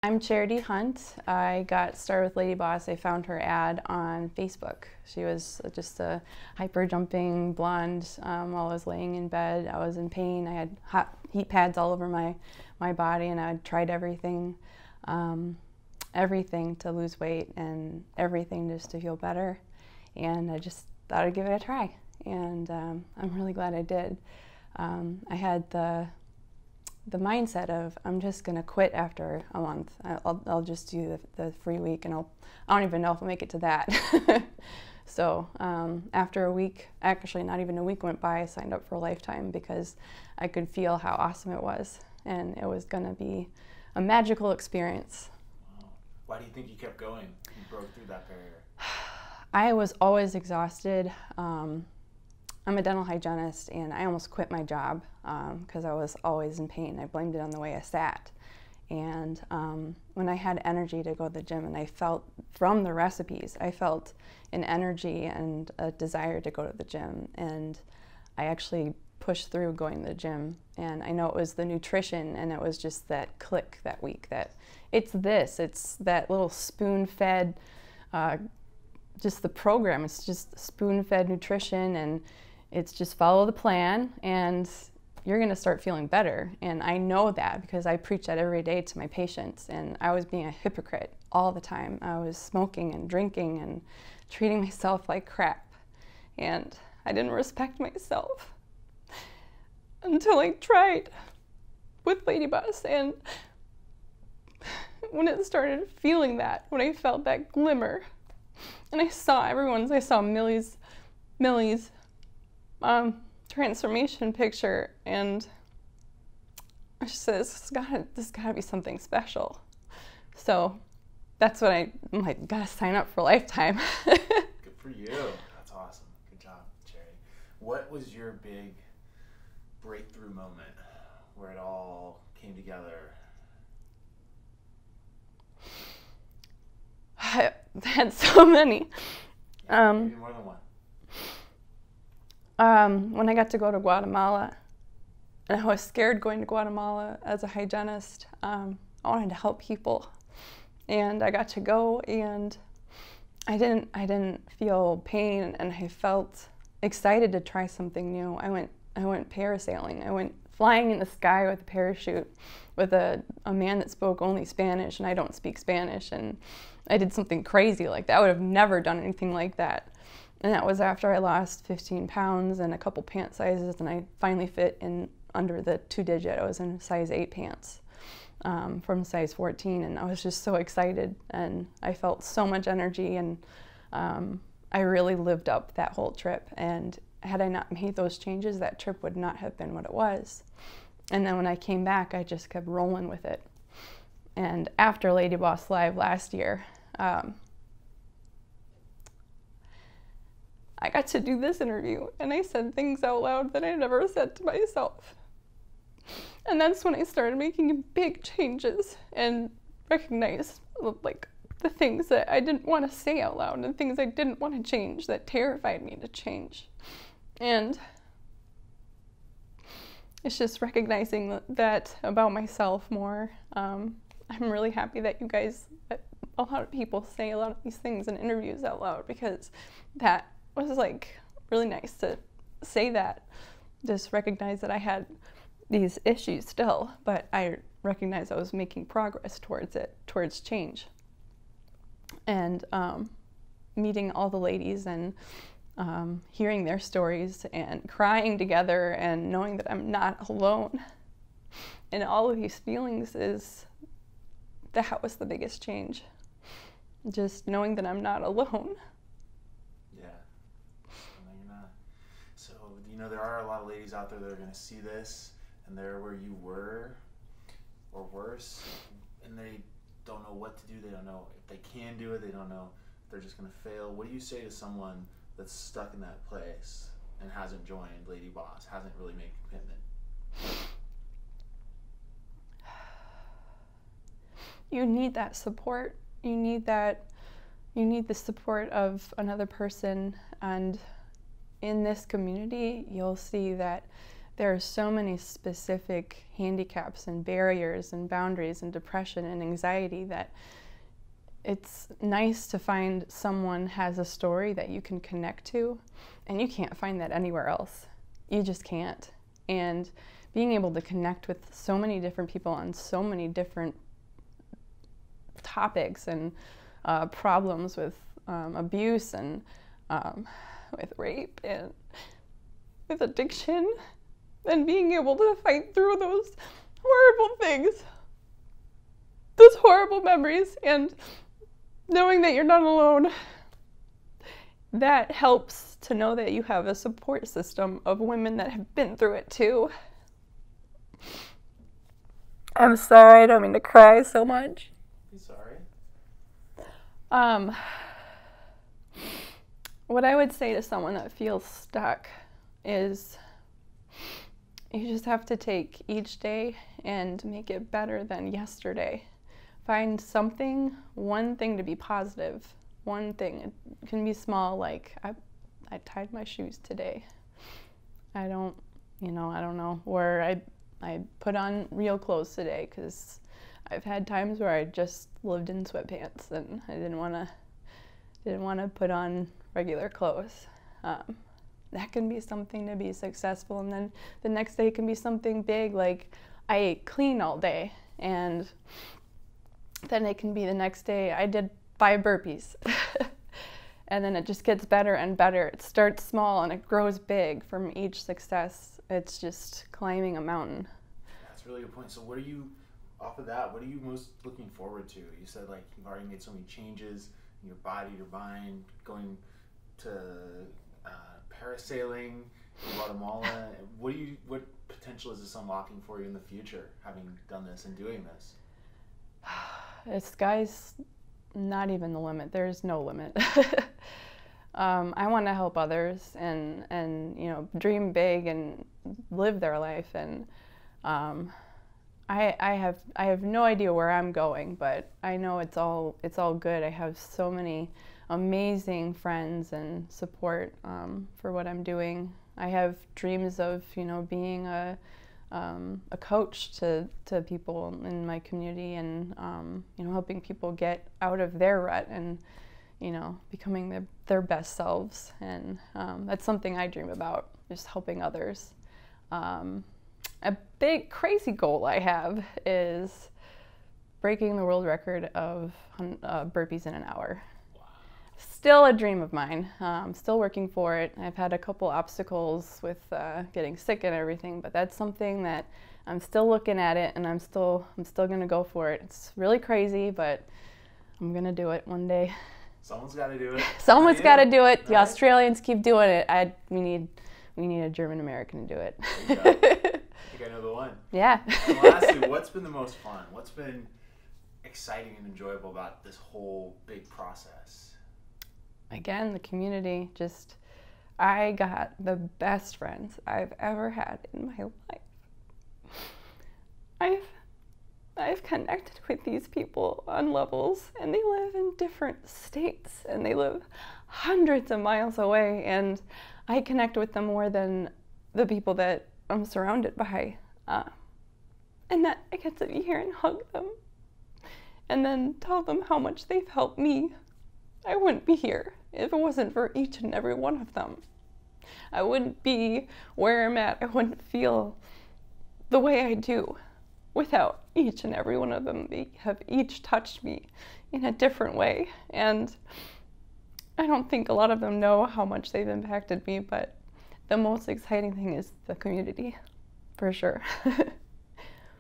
I'm Charity Hunt. I got started with LadyBoss. I found her ad on Facebook. She was just a hyper jumping blonde while I was laying in bed. I was in pain. I had hot heat pads all over my body, and I had tried everything, everything to lose weight and everything just to feel better. And I just thought I'd give it a try. And I'm really glad I did. I had the mindset of, I'm just going to quit after a month. I'll just do the free week, and I don't even know if I'll make it to that. So after a week, actually not even a week went by, I signed up for a lifetime because I could feel how awesome it was, and it was going to be a magical experience. Wow. Why do you think you kept going and broke through that barrier? I was always exhausted. I'm a dental hygienist, and I almost quit my job because I was always in pain. I blamed it on the way I sat. And when I had energy to go to the gym, and I felt from the recipes, I felt an energy and a desire to go to the gym. And I actually pushed through going to the gym. And I know it was the nutrition, and it was just that click that week that it's that little spoon-fed, just the program. It's just spoon-fed nutrition, and it's just follow the plan and you're going to start feeling better. And I know that because I preach that every day to my patients, and I was being a hypocrite all the time. I was smoking and drinking and treating myself like crap, and I didn't respect myself until I tried with LadyBoss. And when it started feeling that, when I felt that glimmer, and I saw Millie's transformation picture, and I just said, this gotta be something special. So that's what I'm like, gotta sign up for a lifetime. Good for you. That's awesome. Good job, Charity. What was your big breakthrough moment where it all came together? I had so many. Maybe more than one. When I got to go to Guatemala, and I was scared going to Guatemala as a hygienist. I wanted to help people, and I got to go, and I didn't feel pain, and I felt excited to try something new. I went parasailing. I went flying in the sky with a parachute with a man that spoke only Spanish, and I don't speak Spanish, and I did something crazy like that. I would have never done anything like that. And that was after I lost 15 pounds and a couple pant sizes, and I finally fit in under the 2-digit. I was in size 8 pants from size 14, and I was just so excited, and I felt so much energy, and I really lived up that whole trip. And had I not made those changes, that trip would not have been what it was. And then when I came back, I just kept rolling with it. And after LadyBoss Live last year, I got to do this interview, and I said things out loud that I never said to myself. And that's when I started making big changes and recognized like the things that I didn't want to say out loud and things I didn't want to change that terrified me to change. And it's just recognizing that about myself more. I'm really happy that you guys, that a lot of people say a lot of these things in interviews out loud, because that was like really nice to say that. Just recognize that I had these issues still, but I recognized I was making progress towards it, towards change. And meeting all the ladies and hearing their stories and crying together and knowing that I'm not alone in all of these feelings, that was the biggest change. Just knowing that I'm not alone. Yeah. No, you're not. So, there are a lot of ladies out there that are going to see this, and they're where you were, or worse, and they don't know what to do. They don't know if they can do it. They don't know if they're just going to fail. What do you say to someone that's stuck in that place and hasn't joined LadyBoss, hasn't really made a commitment? You need that support. You need the support of another person, and in this community you'll see that there are so many specific handicaps and barriers and boundaries and depression and anxiety that it's nice to find someone has a story that you can connect to, and you can't find that anywhere else. You just can't. And being able to connect with so many different people on so many different topics and problems with abuse and with rape and with addiction, and being able to fight through those horrible things, those horrible memories, and knowing that you're not alone, that helps to know that you have a support system of women that have been through it too. I'm sorry, I don't mean to cry so much. Be sorry. What I would say to someone that feels stuck is you just have to take each day and make it better than yesterday. Find something, one thing to be positive. One thing. It can be small, like I tied my shoes today. I don't know. Or I put on real clothes today, because I've had times where I just lived in sweatpants and I didn't want to put on regular clothes. That can be something to be successful, and then the next day can be something big, like I ate clean all day, and then it can be the next day I did 5 burpees. And then it just gets better and better. It starts small and it grows big from each success. It's just climbing a mountain. That's a really good point. So what are you, off of that, what are you most looking forward to? You said like you've already made so many changes in your body, your mind, going to parasailing in Guatemala. What potential is this unlocking for you in the future, having done this and doing this? The sky's not even the limit. There's no limit. I want to help others and dream big and live their life. And I have no idea where I'm going, but I know it's all good. I have so many amazing friends and support for what I'm doing. I have dreams of being a coach to people in my community, and helping people get out of their rut and becoming their best selves. And that's something I dream about, just helping others. A big crazy goal I have is breaking the world record of burpees in an hour. Still a dream of mine. I'm still working for it. I've had a couple obstacles with getting sick and everything, but that's something that I'm still looking at it, and I'm still gonna go for it. It's really crazy, but I'm gonna do it one day. Someone's got to do it. Someone's got to do it. The Right. Australians keep doing it. We need a German American to do it. There you go. I think I know the one. Yeah. And lastly, what's been the most fun? What's been exciting and enjoyable about this whole big process? Again, the community. I got the best friends I've ever had in my life. I've connected with these people on levels, and they live in different states, and they live hundreds of miles away, and I connect with them more than the people that I'm surrounded by. And that I get to be here and hug them, and then tell them how much they've helped me. I wouldn't be here if it wasn't for each and every one of them. I wouldn't be where I'm at. I wouldn't feel the way I do without each and every one of them. They have each touched me in a different way. And I don't think a lot of them know how much they've impacted me, but the most exciting thing is the community, for sure.